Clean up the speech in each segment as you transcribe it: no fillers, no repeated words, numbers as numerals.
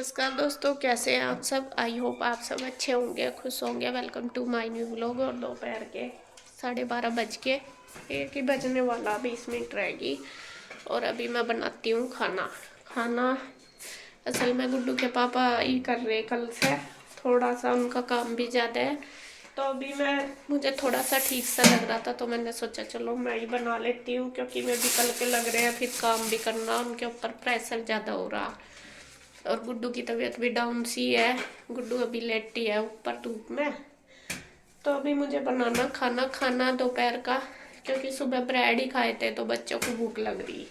नमस्कार दोस्तों, कैसे हैं आप सब। आई होप आप सब अच्छे होंगे, खुश होंगे। Welcome to my new vlog. और दोपहर के 12:30 बज के एक ही बजने वाला, 20 मिनट रहेगी। और अभी मैं बनाती हूँ खाना। असल में गुड्डू के पापा ही कर रहे कल से, थोड़ा सा उनका काम भी ज़्यादा है। तो अभी मुझे थोड़ा सा ठीक सा लग रहा था, तो मैंने सोचा चलो मैं ही बना लेती हूँ, क्योंकि मैं भी कल के लग रहे हैं, फिर काम भी करना, उनके ऊपर प्रेशर ज़्यादा हो रहा। और गुड्डू की तबीयत भी डाउन सी है। गुड्डू अभी लेटी है ऊपर धूप में। तो अभी मुझे बनाना खाना दोपहर का, क्योंकि सुबह ब्रेड ही खाए थे तो बच्चों को भूख लग रही।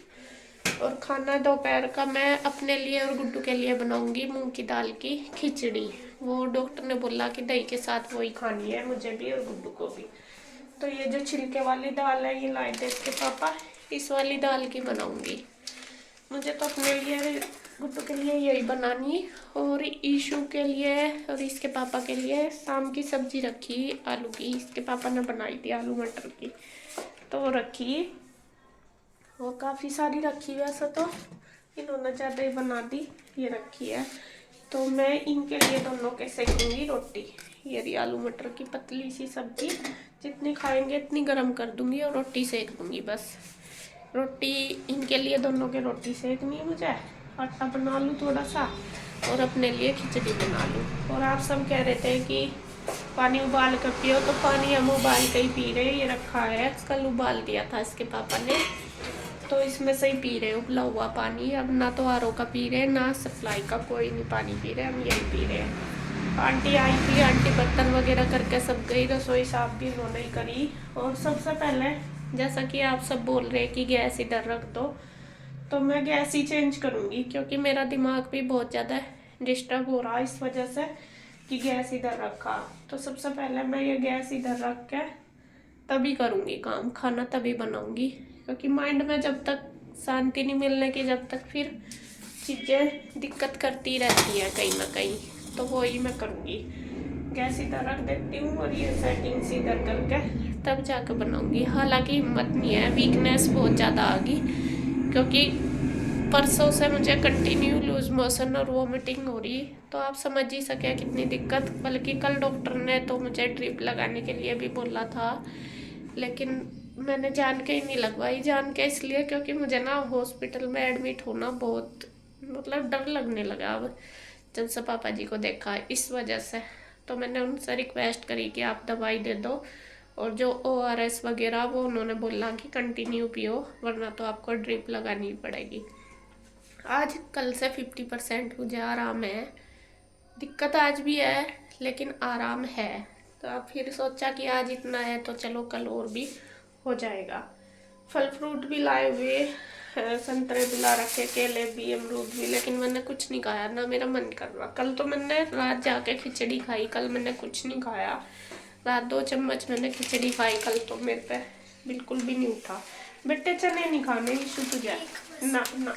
और खाना दोपहर का मैं अपने लिए और गुड्डू के लिए बनाऊंगी मूंग की दाल की खिचड़ी। वो डॉक्टर ने बोला कि दही के साथ वही खानी है, मुझे भी और गुड्डू को भी। तो ये जो छिलके वाली दाल है, ये लाए थे इसके पापा, इस वाली दाल की बनाऊंगी। मुझे तो अपने लिए, गुड्डू के लिए यही बनानी, और ईशू के लिए और इसके पापा के लिए शाम की सब्जी रखी आलू की। इसके पापा ने बनाई थी आलू मटर की, तो वो रखी। वो काफ़ी सारी रखी, वैसे तो इन्होंने ज़्यादा ही बना दी, ये रखी है। तो मैं इनके लिए दोनों के सेकूंगी रोटी। ये रही आलू मटर की पतली सी सब्जी, जितनी खाएंगे इतनी गर्म कर दूंगी और रोटी सेक दूंगी बस। रोटी इनके लिए दोनों के रोटी सेकनी है मुझे। आटा बना लूँ थोड़ा सा और अपने लिए खिचड़ी बना लूँ। और आप सब कह रहे थे कि पानी उबाल कर पियो, तो पानी हम उबाल कर ही पी रहे। ये रखा है, कल उबाल दिया था इसके पापा ने, तो इसमें से ही पी रहे उबला हुआ पानी। अब ना तो आरओ का पी रहे, ना सप्लाई का, कोई नहीं पानी पी रहे, हम यही पी रहे हैं। आंटी आई थी, आंटी बर्तन वगैरह करके सब गई, रसोई साफ भी उन्होंने ही करी। और सबसे पहले, जैसा कि आप सब बोल रहे हैं कि गैस इधर रख दो, तो मैं गैस ही चेंज करूँगी, क्योंकि मेरा दिमाग भी बहुत ज़्यादा डिस्टर्ब हो रहा है इस वजह से कि गैस इधर रखा। तो सबसे पहले मैं ये गैस इधर रख के तभी करूँगी काम, खाना तभी बनाऊँगी। क्योंकि माइंड में जब तक शांति नहीं मिलने की, जब तक फिर चीज़ें दिक्कत करती रहती हैं कहीं ना कहीं, तो वो ही मैं करूँगी। गैस इधर रख देती हूँ और ये सेटिंग्स इधर करके तब जाकर बनाऊँगी। हालांकि हिम्मत नहीं है, वीकनेस बहुत ज़्यादा आ गई, क्योंकि परसों से मुझे कंटिन्यू लूज मोशन और वोमिटिंग हो रही। तो आप समझ ही सके कितनी दिक्कत। बल्कि कल डॉक्टर ने तो मुझे ड्रिप लगाने के लिए भी बोला था, लेकिन मैंने जान के ही नहीं लगवाई। जान के इसलिए क्योंकि मुझे ना हॉस्पिटल में एडमिट होना बहुत मतलब डर लगने लगा अब, जब से पापा जी को देखा, इस वजह से। तो मैंने उनसे रिक्वेस्ट करी कि आप दवाई दे दो, और जो ORS वगैरह वो उन्होंने बोला कि कंटिन्यू पियो, वरना तो आपको ड्रिप लगानी पड़ेगी। आज कल से 50% मुझे आराम है। दिक्कत आज भी है, लेकिन आराम है। तो अब फिर सोचा कि आज इतना है तो चलो कल और भी हो जाएगा। फल फ्रूट भी लाए हुए, संतरे भी ला रखे, केले भी, अमरूद भी, लेकिन मैंने कुछ नहीं खाया, ना मेरा मन कर रहा। कल तो मैंने रात जाके खिचड़ी खाई, कल मैंने कुछ नहीं खाया। रात 2 चम्मच मैंने खिचड़ी खाई, कल तो मेरे पे बिल्कुल भी नहीं उठा। बेटे चने नहीं खाने, इशू तुझे ना ना।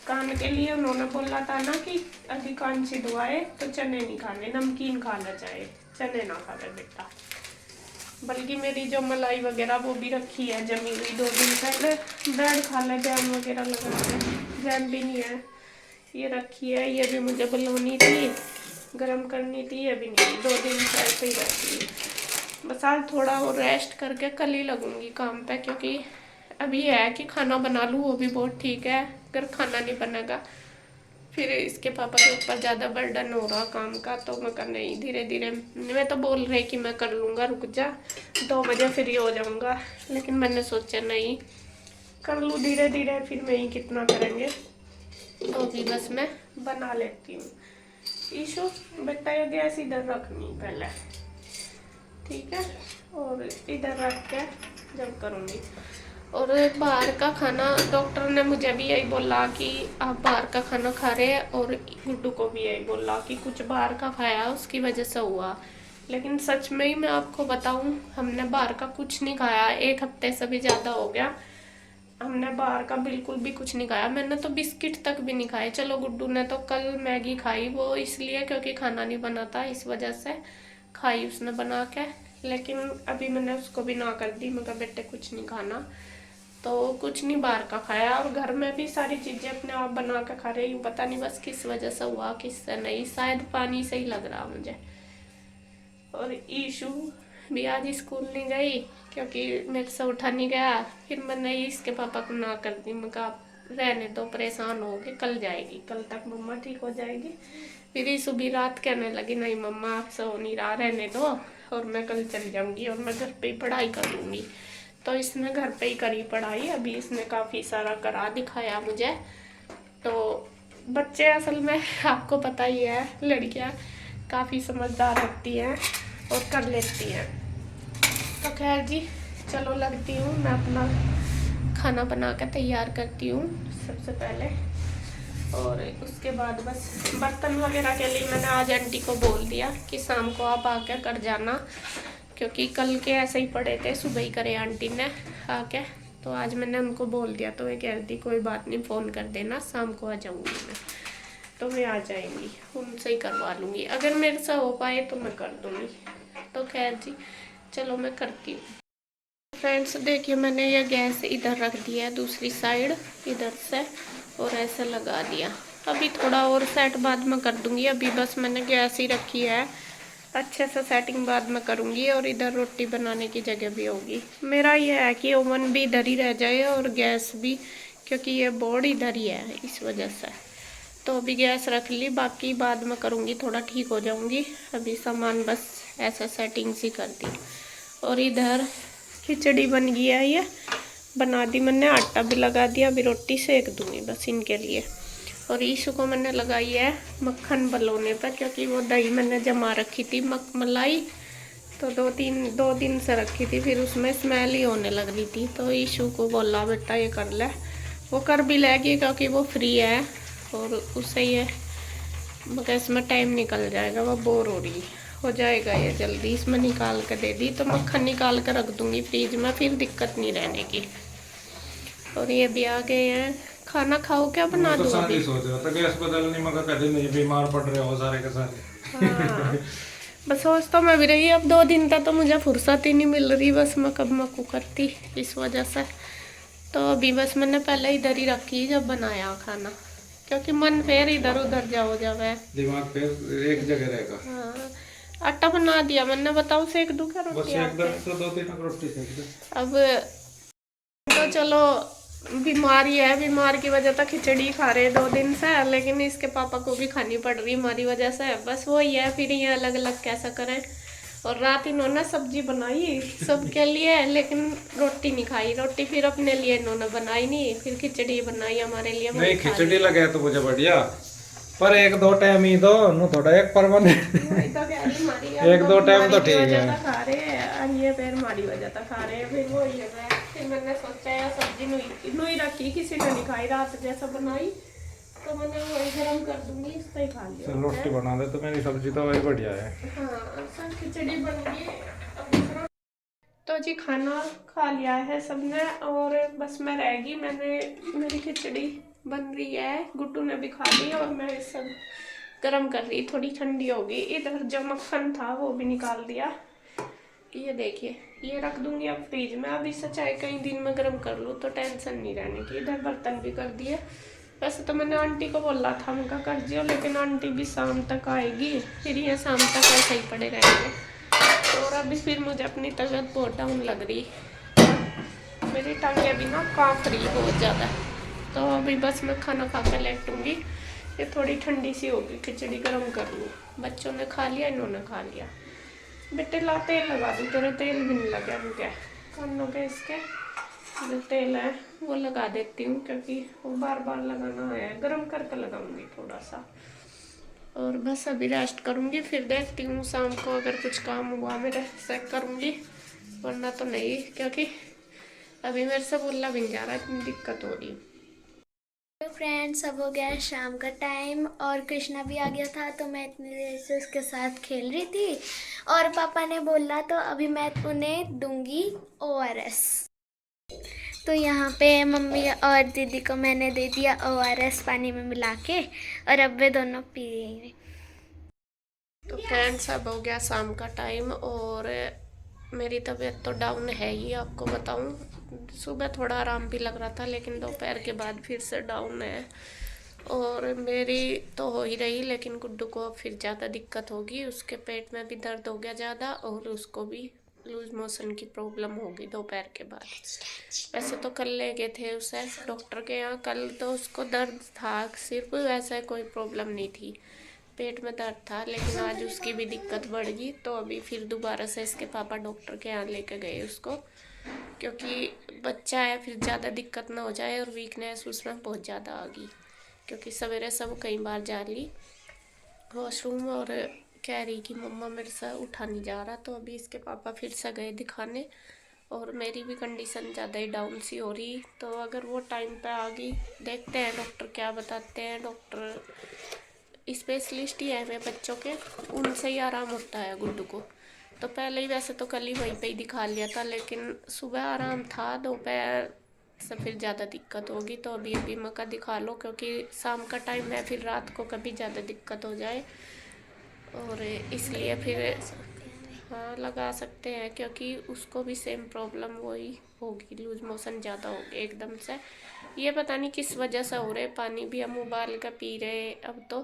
कान के लिए उन्होंने बोला था ना कि अधिकांश दुआए, तो चने नहीं खाने, नमकीन खा ले जाए, चने ना खा ले बेटा। बल्कि मेरी जो मलाई वगैरह वो भी रखी है जमी हुई, 2 दिन पहले ब्रेड खा ले, जैम वगैरह लगा के, जैम भी नहीं है, ये रखी है। ये भी मुझे बनानी थी, गरम करनी थी, ये भी नहीं, 2 दिन से ऐसे ही रखी है। बस आज थोड़ा और रेस्ट करके कल ही लगूंगी काम पे, क्योंकि अभी है कि खाना बना लूँ वो भी बहुत ठीक है। अगर खाना नहीं बनेगा फिर इसके पापा के ऊपर ज़्यादा बर्डन हो रहा काम का, तो मैं कर नहीं, धीरे धीरे। मैं तो बोल रही कि मैं कर लूँगा, रुक जा, 2 बजे फ्री हो जाऊँगा, लेकिन मैंने सोचा नहीं, कर लूँ धीरे धीरे, फिर मैं ही कितना करेंगे। तो भी बस मैं बना लेती हूँ। ईशु बेटा, ये गैस इधर रखनी पहले, ठीक है, और इधर रख के जब करूँगी। और बाहर का खाना, डॉक्टर ने मुझे भी यही बोला कि आप बाहर का खाना खा रहे हैं, और गुड्डू को भी यही बोला कि कुछ बाहर का खाया उसकी वजह से हुआ। लेकिन सच में ही मैं आपको बताऊं, हमने बाहर का कुछ नहीं खाया, 1 हफ्ते से भी ज़्यादा हो गया। हमने बाहर का बिल्कुल भी कुछ नहीं खाया। मैंने तो बिस्किट तक भी नहीं खाए। चलो गुड्डू ने तो कल मैगी खाई, वो इसलिए क्योंकि खाना नहीं बना था, इस वजह से खाई उसने बना के। लेकिन अभी मैंने उसको भी ना कर दी, मैं कहा बेटे कुछ नहीं खाना, तो कुछ नहीं बाहर का खाया, और घर में भी सारी चीज़ें अपने आप बना के खा रही हूँ। पता नहीं बस किस वजह से हुआ, किससे नहीं, शायद पानी से ही लग रहा मुझे। और ईशु भी आज स्कूल नहीं गई क्योंकि मेरे से उठा नहीं गया। फिर मैंने इसके पापा को ना कर दी, मैं कहा रहने दो, परेशान होगी, कल जाएगी, कल तक मम्मा ठीक हो जाएगी। फिर ईशु भी रात कहने लगी नहीं मम्मा आपसे हो नहीं रहा, रहने दो, और मैं कल चल जाऊंगी और मैं घर पे ही पढ़ाई करूँगी। तो इसने घर पे ही करी पढ़ाई, अभी इसने काफ़ी सारा करा दिखाया मुझे। तो बच्चे असल में आपको पता ही है, लड़कियां काफ़ी समझदार होती हैं और कर लेती हैं। तो खैर जी चलो लगती हूँ, मैं अपना खाना बना कर तैयार करती हूँ सबसे पहले, और उसके बाद बस बर्तन वगैरह के लिए मैंने आज आंटी को बोल दिया कि शाम को आप आके कर जाना, क्योंकि कल के ऐसे ही पड़े थे, सुबह ही करे आंटी ने आके। तो आज मैंने उनको बोल दिया, तो वे कह रही थी कोई बात नहीं, फ़ोन कर देना, शाम को आ जाऊँगी मैं। तो वे आ जाएंगी, उनसे ही करवा लूँगी, अगर मेरे से हो पाए तो मैं कर दूँगी। तो खैर जी चलो मैं करती हूँ। फ्रेंड्स देखिए मैंने ये गैस इधर रख दिया है दूसरी साइड इधर से, और ऐसे लगा दिया। अभी थोड़ा और सेट बाद में कर दूँगी, अभी बस मैंने गैस ही रखी है, अच्छे से सेटिंग बाद में करूँगी। और इधर रोटी बनाने की जगह भी होगी। मेरा ये है कि ओवन भी इधर ही रह जाए और गैस भी, क्योंकि ये बोर्ड इधर ही है इस वजह से। तो अभी गैस रख ली, बाकी बाद में करूँगी, थोड़ा ठीक हो जाऊँगी। अभी सामान बस ऐसा सेटिंग्स ही कर दी। और इधर खिचड़ी बन गई है, ये बना दी मैंने, आटा भी लगा दिया, अभी रोटी सेक दूँगी बस इनके लिए। और ईशु को मैंने लगाई है मक्खन बलौने पर, क्योंकि वो दही मैंने जमा रखी थी मलाई, तो दो दिन से रखी थी, फिर उसमें स्मेल ही होने लग रही थी। तो ईशु को बोला बेटा ये कर ले, वो कर भी लेगी क्योंकि वो फ्री है, और उससे ये मगर इसमें टाइम निकल जाएगा, वो बोर हो जाएगा ये जल्दी। इसमें निकाल कर दे दी, तो मक्खन निकाल कर रख दूँगी फ्रिज में, फिर दिक्कत नहीं रहने की। और ये भी आ गए हैं, खाना खाओ क्या बना दो? अभी सोच रहा था गैस बदलने में, कभी नहीं बीमार पड़ रहे हो सारे के सारे। हाँ बस सोच तो मैं भी रही, अब 2 दिन तक तो मुझे फुर्सत ही नहीं मिल रही, बस मैं कब मकू करती इस वजह से। तो अभी बस मैंने पहले इधर ही रखी जब बनाया खाना, क्योंकि मन फिर इधर उधर जाओ जावे, दिमाग फिर एक जगह रहेगा। हाँ आटा बना दिया मैंने, बताओ सेक दूं क्या रोटी? तो 2-3 रोटी सेक दो। अब तो चलो बीमारी है, बीमार की वजह से खिचड़ी खा रहे 2 दिन से, लेकिन इसके पापा को भी खानी पड़ रही हमारी वजह से, बस वही है, फिर ये अलग अलग कैसा करें। और रात इन्होंने सब्जी बनाई सबके लिए, लेकिन रोटी नहीं खाई, रोटी फिर अपने लिए इन्होंने बनाई नहीं, फिर खिचड़ी बनाई हमारे लिए। नहीं खिचड़ी लगे तो मुझे बढ़िया, पर 1-2 टाइम ही दो नु, थोड़ा एक परमानेंट एक दो टाइम तो ठीक है। खा रहे हैं ये फिर हमारी वजह से खा रहे हैं, फिर वो ही है। फिर मैंने सोचा यार सब्जी नुई रखी, किसी ने नहीं खाई रात जैसा बनाई, तो मैंने वही गरम कर दूंगी, इसका ही खा लिया। रोटी बना दे तो मेरी सब्जी तो वही बढ़िया है। हाँ सर खिचड़ी बन गई। तो जी खाना खा लिया है सबने, और बस मैं रहेगी, मेरी खिचड़ी बन रही है, गुड्डू ने भी खा ली, और मैं सब गरम कर रही, थोड़ी ठंडी होगी। इधर जो मक्खन था वो भी निकाल दिया, ये देखिए, ये रख दूंगी अब फ्रिज में, अब इसे चाहे कई दिन में गर्म कर लूँ तो टेंशन नहीं रहने की। इधर बर्तन भी कर दिए, वैसे तो मैंने आंटी को बोला था उनका कर दियो, लेकिन आंटी भी शाम तक आएगी, फिर ये शाम तक ऐसे ही पड़े रहेंगे। और अभी फिर मुझे अपनी तबीयत बहुत डाउन लग रही, मेरी टांगें भी ना काँप रही बहुत ज़्यादा। तो अभी बस मैं खाना खा कर लेटूँगी, ये थोड़ी ठंडी सी होगी, खिचड़ी गर्म कर लूँ। बच्चों ने खा लिया, इन्होंने खा लिया। बेटे ला तेल लगा दूँ, तेरे तेल भी नहीं लगा मुझे कानों पे, इसके जो तेल है वो लगा देती हूँ, क्योंकि वो बार बार लगाना है, गर्म करके लगाऊंगी थोड़ा सा। और बस अभी रेस्ट करूँगी, फिर देखती हूँ शाम को अगर कुछ काम हुआ मेरे से करूँगी, वरना तो नहीं, क्योंकि अभी मेरे से बोलना भी नहीं जा रहा, इतनी दिक्कत हो रही। तो फ्रेंड्स अब हो गया है शाम का टाइम, और कृष्णा भी आ गया था, तो मैं इतनी देर से उसके साथ खेल रही थी, और पापा ने बोला तो अभी मैं उन्हें दूंगी ORS। तो यहाँ पे मम्मी और दीदी को मैंने दे दिया ORS पानी में मिला के, और अब वे दोनों पी रही हैं। तो फ्रेंड्स अब हो गया शाम का टाइम, और मेरी तबीयत तो डाउन है ही, आपको बताऊं, सुबह थोड़ा आराम भी लग रहा था, लेकिन दोपहर के बाद फिर से डाउन है। और मेरी तो हो ही रही, लेकिन गुड्डू को फिर ज़्यादा दिक्कत होगी। उसके पेट में भी दर्द हो गया ज़्यादा, और उसको भी लूज मोशन की प्रॉब्लम होगी दोपहर के बाद। वैसे तो कल ले गए थे उसे डॉक्टर के यहाँ, कल तो उसको दर्द था सिर्फ, वैसे कोई प्रॉब्लम नहीं थी, पेट में दर्द था। लेकिन आज उसकी भी दिक्कत बढ़ गई, तो अभी फिर दोबारा से इसके पापा डॉक्टर के यहाँ लेके गए उसको, क्योंकि बच्चा है, फिर ज़्यादा दिक्कत ना हो जाए। और वीकनेस उसमें बहुत ज़्यादा आ गई, क्योंकि सवेरे सब कई बार जा ली वॉशरूम, और कह रही कि मम्मा मेरे से उठा नहीं जा रहा। तो अभी इसके पापा फिर से गए दिखाने, और मेरी भी कंडीशन ज़्यादा ही डाउन सी हो रही। तो अगर वो टाइम पे आ गई, देखते हैं डॉक्टर क्या बताते हैं। डॉक्टर स्पेशलिस्ट ही है वे बच्चों के, उनसे ही आराम होता है गुड्डू को। तो पहले ही वैसे तो कल ही वहीं पे ही दिखा लिया था, लेकिन सुबह आराम था, दोपहर से फिर ज़्यादा दिक्कत होगी। तो अभी मौका दिखा लो, क्योंकि शाम का टाइम है, फिर रात को कभी ज़्यादा दिक्कत हो जाए, और इसलिए फिर हाँ लगा सकते हैं, क्योंकि उसको भी सेम प्रॉब्लम वही होगी, लूज मोशन ज़्यादा होगी एकदम से। ये पता नहीं किस वजह से हो रहे। पानी भी हम उबाल कर पी रहे अब तो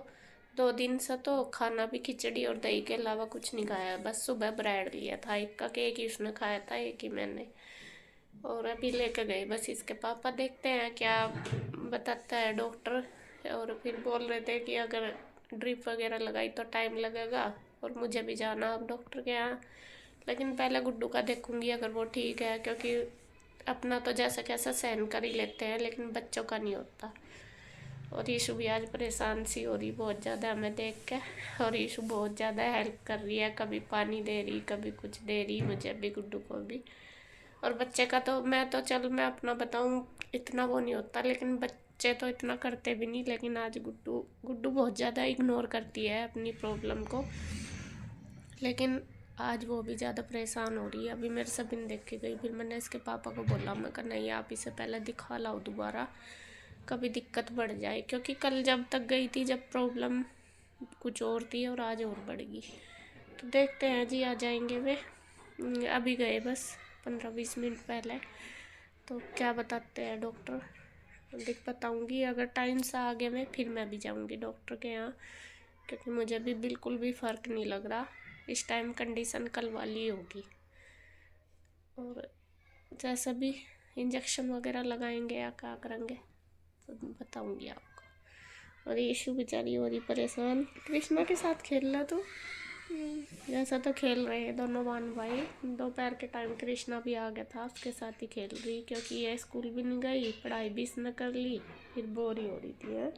2 दिन से, तो खाना भी खिचड़ी और दही के अलावा कुछ नहीं खाया। बस सुबह ब्रेड लिया था एक का, केक ही उसने खाया था, एक ही मैंने। और अभी लेकर गए बस इसके पापा, देखते हैं क्या बताता है डॉक्टर। और फिर बोल रहे थे कि अगर ड्रिप वगैरह लगाई तो टाइम लगेगा, और मुझे भी जाना अब डॉक्टर के यहाँ। लेकिन पहले गुड्डू का देखूंगी अगर वो ठीक है, क्योंकि अपना तो जैसा कैसा सहन कर ही लेते हैं, लेकिन बच्चों का नहीं होता। और यीशु भी आज परेशान सी हो रही बहुत ज़्यादा हमें देख के, और यीशु बहुत ज़्यादा हेल्प कर रही है, कभी पानी दे रही, कभी कुछ दे रही, मुझे भी गुड्डू को भी। और बच्चे का तो मैं अपना बताऊं, इतना वो नहीं होता, लेकिन बच्चे तो इतना करते भी नहीं। लेकिन आज गुड्डू बहुत ज़्यादा इग्नोर करती है अपनी प्रॉब्लम को, लेकिन आज वो भी ज़्यादा परेशान हो रही है। अभी मेरे से बिन देख के गई, फिर मैंने इसके पापा को बोला, मैं कहा नहीं आप इसे पहले दिखा लाओ दोबारा, कभी दिक्कत बढ़ जाए। क्योंकि कल जब तक गई थी जब प्रॉब्लम कुछ और थी, और आज और बढ़ गई। तो देखते हैं जी, आ जाएंगे वे, अभी गए बस 15-20 मिनट पहले। तो क्या बताते हैं डॉक्टर बताऊंगी। अगर टाइम से आगे में फिर मैं भी जाऊंगी डॉक्टर के यहाँ, क्योंकि मुझे भी बिल्कुल भी फ़र्क नहीं लग रहा। इस टाइम कंडीशन कल वाली होगी, और जैसा भी इंजेक्शन वगैरह लगाएंगे या क्या करेंगे तो बताऊंगी आपको। और यीशु बेचारी हो रही परेशान, कृष्णा के साथ खेल रहा तू, जैसा तो खेल रहे हैं दोनों बहन भाई। दोपहर के टाइम कृष्णा भी आ गया था, उसके साथ ही खेल रही, क्योंकि ये स्कूल भी नहीं गई, पढ़ाई भी इसने कर ली, फिर बोर ही हो रही थी। है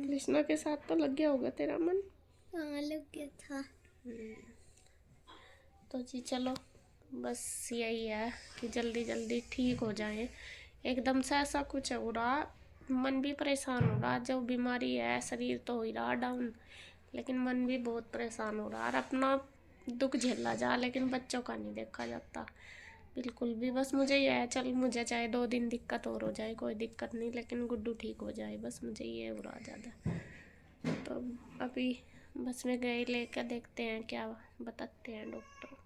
कृष्णा के साथ तो लग गया होगा तेरा मन। हाँ लग गया था। तो जी चलो, बस यही है कि जल्दी जल्दी ठीक हो जाए। एकदम से ऐसा कुछ हो रहा, मन भी परेशान हो रहा। जो बीमारी है, शरीर तो हो ही रहा डाउन, लेकिन मन भी बहुत परेशान हो रहा। और अपना दुख झेला जा, लेकिन बच्चों का नहीं देखा जाता बिल्कुल भी। बस मुझे ये है, चल मुझे चाहे 2 दिन दिक्कत और हो जाए कोई दिक्कत नहीं, लेकिन गुड्डू ठीक हो जाए, बस मुझे ये हो रहा ज़्यादा। तो अभी बस में गए लेकर, देखते हैं क्या बताते हैं डॉक्टर।